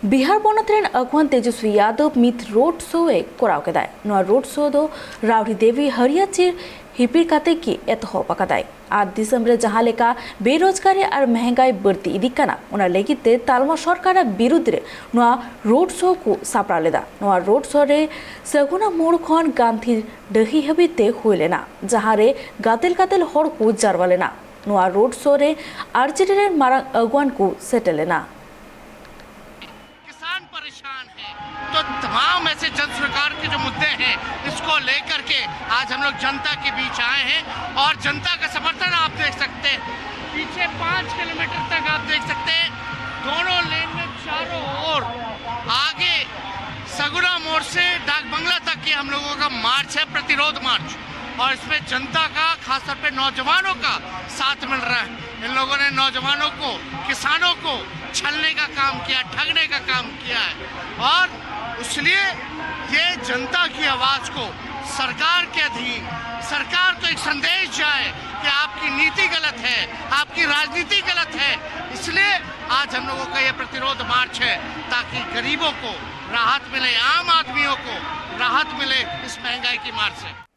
बिहार पोनतरेन अगवान तेजस्वी यादव मित road show ए कोराव केदाय नोआ road show दो रावड़ी देवी हरिया चिर हिपिर काते की एतहोब अकादाय आज दिसंबर जहां लेका बेरोजगारी और महंगाई बढ़ती इदी कना उना लेगिते तालमा सरकार विरुद्ध रे नोआ रोड शो को सापड़ा लेदा नोआ रोड शो रे सगुना मोड़ खन गांधी दही हबिते हुइलेना जहां रे गातेल गातेल हर को जारवालेना नोआ रोड शो रे आरजेडी रे मारंग अगवान को सेटलेना परेशान है तो तमाम ऐसे जन सरकार के जो मुद्दे हैं इसको लेकर के आज हम लोग जनता के बीच आए हैं और जनता का समर्थन आप देख सकते हैं। पीछे 5 किलोमीटर तक आप देख सकते हैं दोनों लेन में चारों ओर आगे सगुना मोड़ से डाक बंगला तक की हम लोगों का मार्च है, प्रतिरोध मार्च, और इसमें जनता का खासतौर पे नौजवानों का साथ मिल रहा है। इन लोगों ने नौजवानों को, किसानों को छलने का काम किया, ठगने का काम किया है और इसलिए ये जनता की आवाज को सरकार के अधीन, सरकार को एक संदेश जाए कि आपकी नीति गलत है, आपकी राजनीति गलत है। इसलिए आज हम लोगों का ये प्रतिरोध मार्च है ताकि गरीबों को राहत मिले, आम आदमियों को राहत मिले इस महंगाई की मार से।